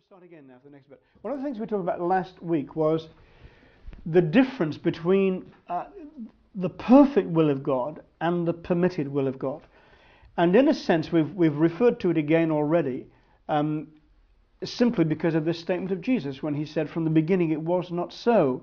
start again now for the next bit. One of the things we talked about last week was the difference between the perfect will of God and the permitted will of God. And in a sense, we've referred to it again already, simply because of this statement of Jesus when he said, "From the beginning it was not so,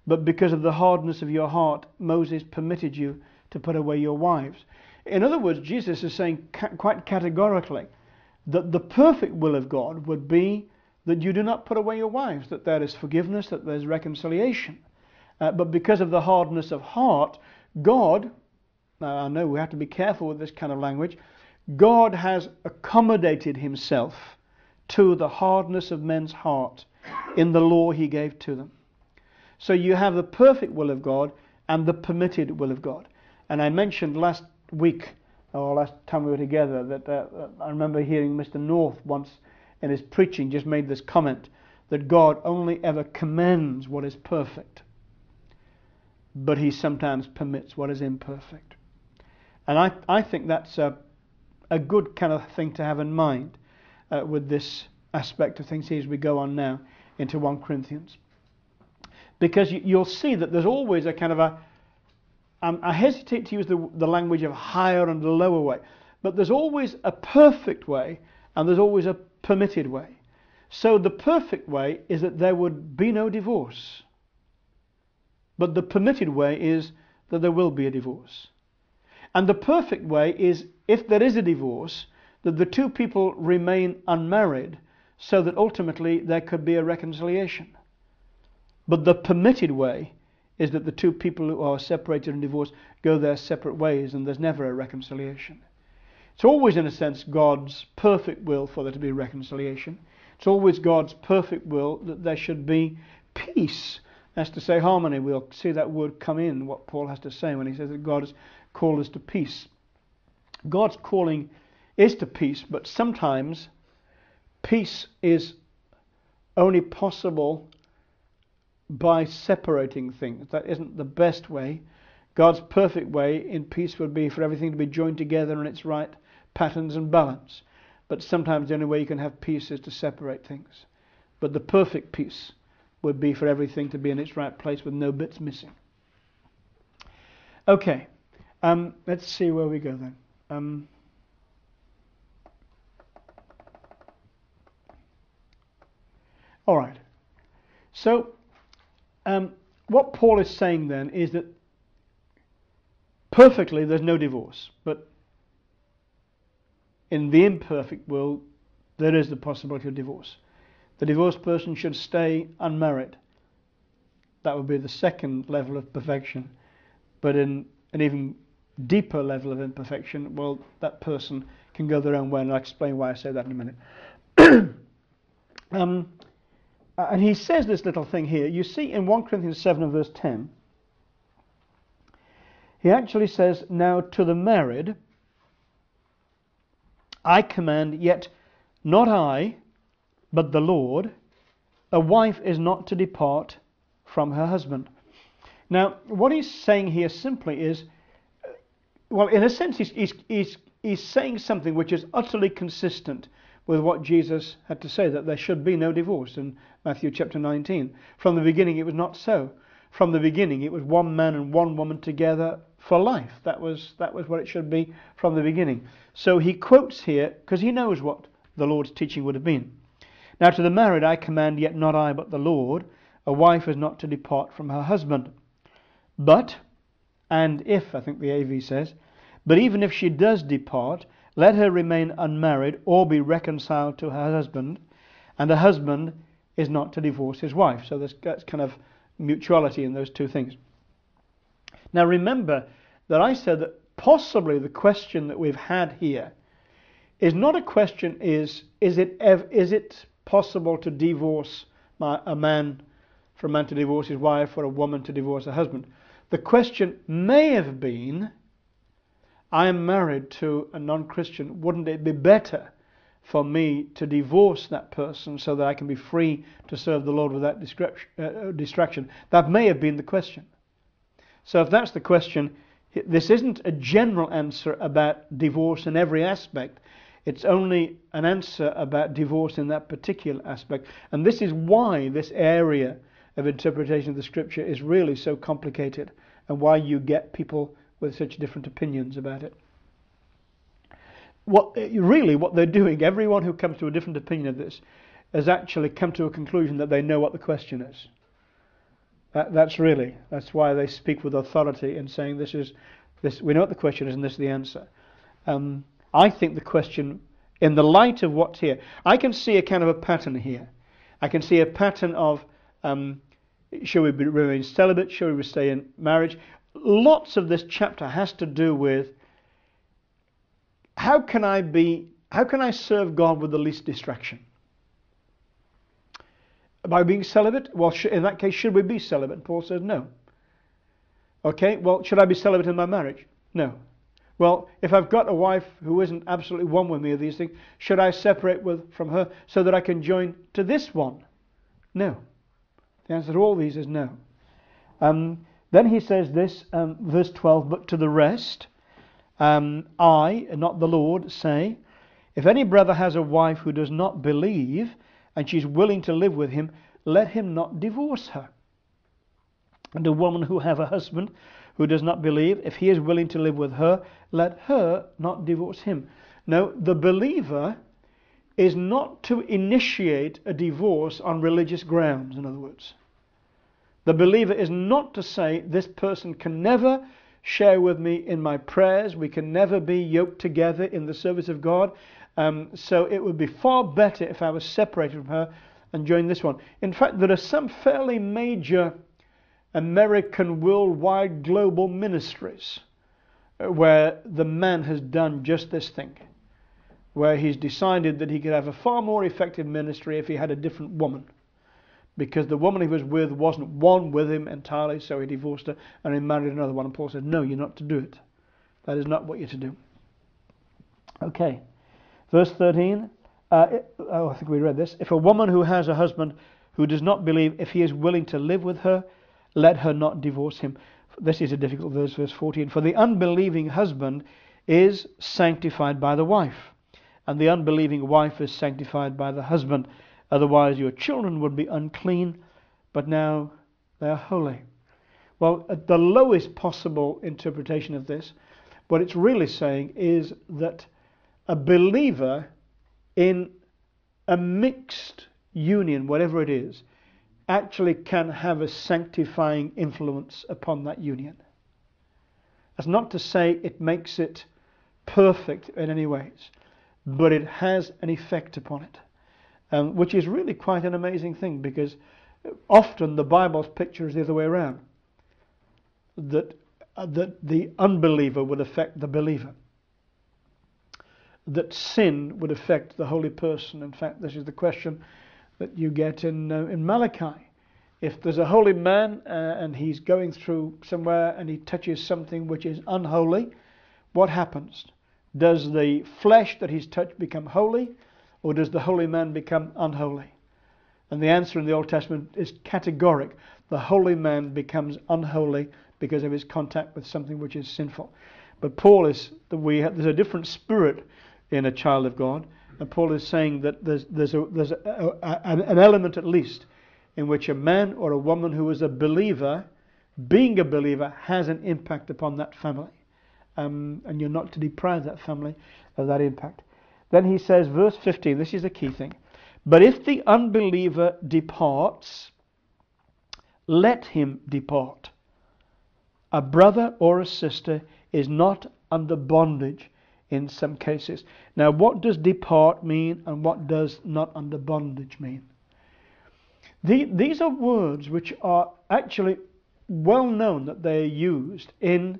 but because of the hardness of your heart, Moses permitted you to put away your wives." In other words, Jesus is saying quite categorically that the perfect will of God would be that you do not put away your wives, that there is forgiveness, that there is reconciliation. But because of the hardness of heart, God, now I know we have to be careful with this kind of language, God has accommodated himself to the hardness of men's heart in the law he gave to them. So you have the perfect will of God and the permitted will of God. And I mentioned last week, or last time we were together, that I remember hearing Mr. North once in his preaching just made this comment that God only ever commends what is perfect, but he sometimes permits what is imperfect. And I think that's a good kind of thing to have in mind with this aspect of things as we go on now into 1 Corinthians. Because you'll see that there's always a kind of I hesitate to use the language of higher and lower way, but there's always a perfect way and there's always a permitted way. So the perfect way is that there would be no divorce, but the permitted way is that there will be a divorce. And the perfect way is, if there is a divorce, that the two people remain unmarried so that ultimately there could be a reconciliation. But the permitted way is that the two people who are separated and divorced go their separate ways and there's never a reconciliation. It's always, in a sense, God's perfect will for there to be reconciliation. It's always God's perfect will that there should be peace. That's to say harmony. We'll see that word come in, what Paul has to say when he says that God has called us to peace. God's calling is to peace, but sometimes peace is only possible by separating things. That isn't the best way. God's perfect way in peace would be for everything to be joined together in its right patterns and balance. But sometimes the only way you can have peace is to separate things. But the perfect peace would be for everything to be in its right place with no bits missing. Okay, let's see where we go then. All right. So, what Paul is saying then is that perfectly there's no divorce, but in the imperfect world there is the possibility of divorce. The divorced person should stay unmarried. That would be the second level of perfection. But in an even deeper level of imperfection, well, that person can go their own way, and I'll explain why I say that in a minute. And he says this little thing here. You see in 1 Corinthians 7 and verse 10, he actually says, "Now to the married I command, yet not I, but the Lord, a wife is not to depart from her husband." Now, what he's saying here simply is, well, in a sense, he's saying something which is utterly consistent with what Jesus had to say, that there should be no divorce in Matthew chapter 19. From the beginning it was not so. From the beginning it was one man and one woman together for life. That was what it should be from the beginning. So he quotes here because he knows what the Lord's teaching would have been. "Now to the married I command, yet not I but the Lord, a wife is not to depart from her husband. But, and if, I think the AV says, but even if she does depart, let her remain unmarried or be reconciled to her husband, and a husband is not to divorce his wife." So that's kind of mutuality in those two things. Now remember that I said that possibly the question that we've had here is not a question is it possible to divorce a man, for a man to divorce his wife, or a woman to divorce her husband. The question may have been, I am married to a non-Christian, wouldn't it be better for me to divorce that person so that I can be free to serve the Lord without distraction? That may have been the question. So if that's the question, this isn't a general answer about divorce in every aspect. It's only an answer about divorce in that particular aspect. And this is why this area of interpretation of the scripture is really so complicated, and why you get people with such different opinions about it. What they're doing, everyone who comes to a different opinion of this has actually come to a conclusion that they know what the question is. That's why they speak with authority in saying this. We know what the question is, and this is the answer. I think the question, in the light of what's here, I can see a kind of a pattern here. I can see a pattern of, shall we remain celibate? Shall we stay in marriage? Lots of this chapter has to do with how can I serve God with the least distraction? By being celibate? Well, in that case, should we be celibate? And Paul says no. Okay, well, should I be celibate in my marriage? No. Well, if I've got a wife who isn't absolutely one with me of these things, should I separate from her so that I can join to this one? No. The answer to all these is no. Then he says this, verse 12, but to the rest, I, not the Lord, say, if any brother has a wife who does not believe, and she's willing to live with him, let him not divorce her. And a woman who have a husband who does not believe, if he is willing to live with her, let her not divorce him. Now, the believer is not to initiate a divorce on religious grounds, in other words. The believer is not to say, this person can never share with me in my prayers, we can never be yoked together in the service of God, so it would be far better if I was separated from her and joined this one. In fact, there are some fairly major American worldwide global ministries where the man has done just this thing, where he's decided that he could have a far more effective ministry if he had a different woman, because the woman he was with wasn't one with him entirely, so he divorced her and he married another one. And Paul said, no, you're not to do it. That is not what you're to do. Okay, verse 13. I think we read this. If a woman who has a husband who does not believe, if he is willing to live with her, let her not divorce him. This is a difficult verse, verse 14. For the unbelieving husband is sanctified by the wife, and the unbelieving wife is sanctified by the husband. Otherwise your children would be unclean, but now they are holy. Well, at the lowest possible interpretation of this, what it's really saying is that a believer in a mixed union, whatever it is, actually can have a sanctifying influence upon that union. That's not to say it makes it perfect in any ways, but it has an effect upon it. Which is really quite an amazing thing, because often the Bible's picture is the other way around. That the unbeliever would affect the believer. That sin would affect the holy person. In fact, this is the question that you get in Malachi. If there's a holy man and he's going through somewhere and he touches something which is unholy, what happens? Does the flesh that he's touched become holy? Or does the holy man become unholy? And the answer in the Old Testament is categoric. The holy man becomes unholy because of his contact with something which is sinful. But Paul is there's a different spirit in a child of God, and Paul is saying that there's an element at least in which a man or a woman who is a believer, being a believer, has an impact upon that family, and you're not to deprive that family of that impact. Then he says, verse 15, this is the key thing. But if the unbeliever departs, let him depart. A brother or a sister is not under bondage in some cases. Now, what does depart mean, and what does not under bondage mean? These are words which are actually well known that they are used in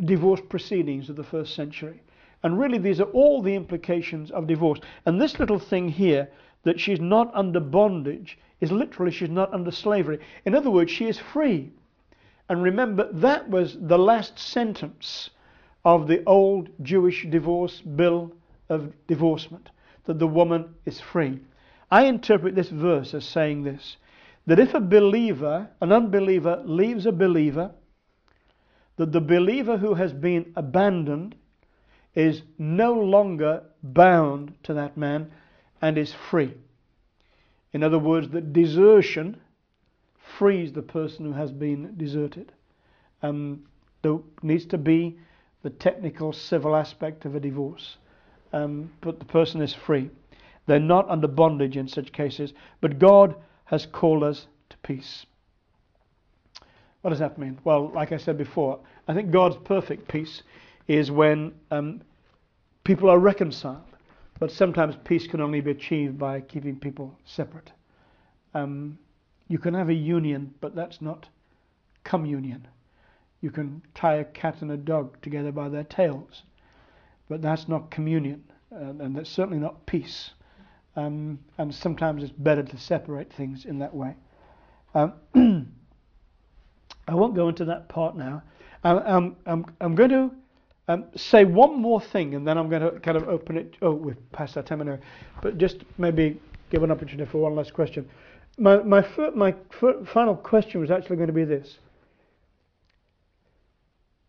divorce proceedings of the first century. And really, these are all the implications of divorce. And this little thing here, that she's not under bondage, is literally she's not under slavery. In other words, she is free. And remember, that was the last sentence of the old Jewish divorce bill of divorcement, that the woman is free. I interpret this verse as saying this, that if an unbeliever leaves a believer, that the believer who has been abandoned is no longer bound to that man and is free. In other words, that desertion frees the person who has been deserted. There needs to be the technical civil aspect of a divorce, but the person is free. They're not under bondage in such cases, but God has called us to peace. What does that mean? Well, like I said before, I think God's perfect peace is when people are reconciled, but sometimes peace can only be achieved by keeping people separate. You can have a union, but that's not communion. You can tie a cat and a dog together by their tails, but that's not communion, and that's certainly not peace. And sometimes it's better to separate things in that way. I won't go into that part now. I'm going to say one more thing, and then I'm going to kind of open it. Oh, we've passed our time now, but just maybe give an opportunity for one last question. My final question was actually going to be this: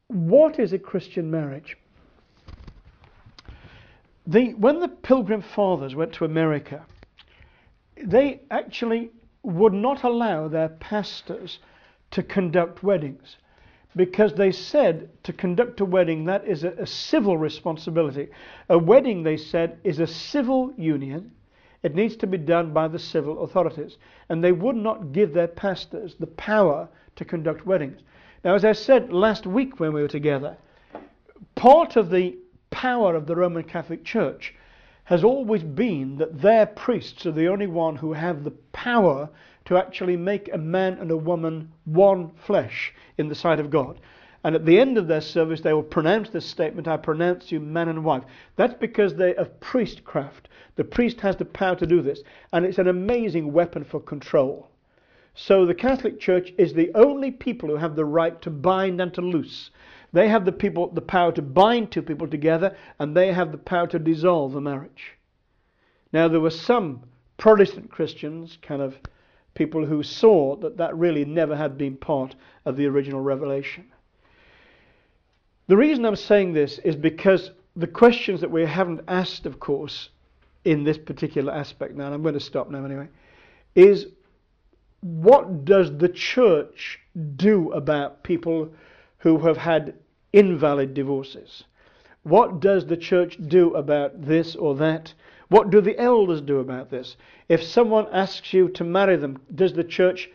what is a Christian marriage? When the Pilgrim Fathers went to America, they actually would not allow their pastors to conduct weddings, because they said to conduct a wedding, that is a civil responsibility. A wedding, they said, is a civil union. It needs to be done by the civil authorities, and they would not give their pastors the power to conduct weddings. Now, as I said last week when we were together, part of the power of the Roman Catholic Church has always been that their priests are the only one who have the power to actually make a man and a woman one flesh in the sight of God. And at the end of their service, they will pronounce this statement: I pronounce you man and wife. That's because they are priestcraft. The priest has the power to do this, and it's an amazing weapon for control. So the Catholic Church is the only people who have the right to bind and to loose. They have the power to bind two people together, and they have the power to dissolve a marriage. Now, there were some Protestant Christians, kind of people who saw that really never had been part of the original revelation. The reason I'm saying this is because the questions that we haven't asked, of course, in this particular aspect now, and I'm going to stop now anyway, is what does the church do about people who have had invalid divorces? What does the church do about this or that? What do the elders do about this? If someone asks you to marry them, does the church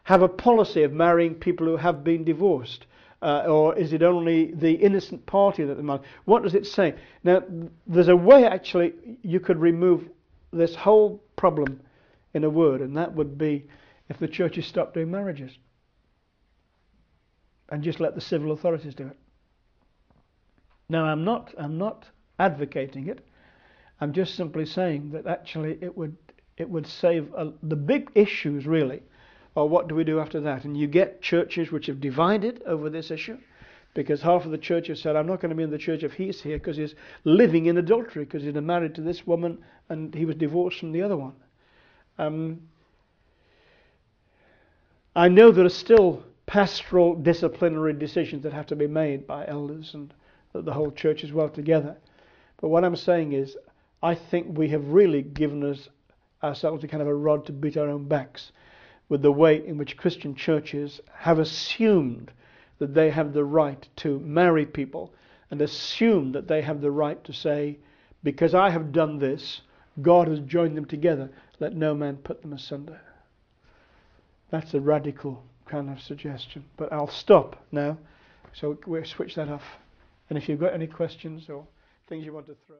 have a policy of marrying people who have been divorced? Or is it only the innocent party that they marry? What does it say? Now, there's a way actually you could remove this whole problem in a word, and that would be if the churches stopped doing marriages and just let the civil authorities do it. Now, I'm not advocating it. I'm just simply saying that actually it would save the big issues really. Or what do we do after that? And you get churches which have divided over this issue, because half of the church have said, I'm not going to be in the church if he's here because he's living in adultery, because he's married to this woman and he was divorced from the other one. I know there are still pastoral disciplinary decisions that have to be made by elders and the whole church as well together. But what I'm saying is, I think we have really given ourselves a kind of a rod to beat our own backs with the way in which Christian churches have assumed that they have the right to marry people, and assumed that they have the right to say, because I have done this, God has joined them together, let no man put them asunder. That's a radical kind of suggestion. But I'll stop now, so we'll switch that off. And if you've got any questions or things you want to throw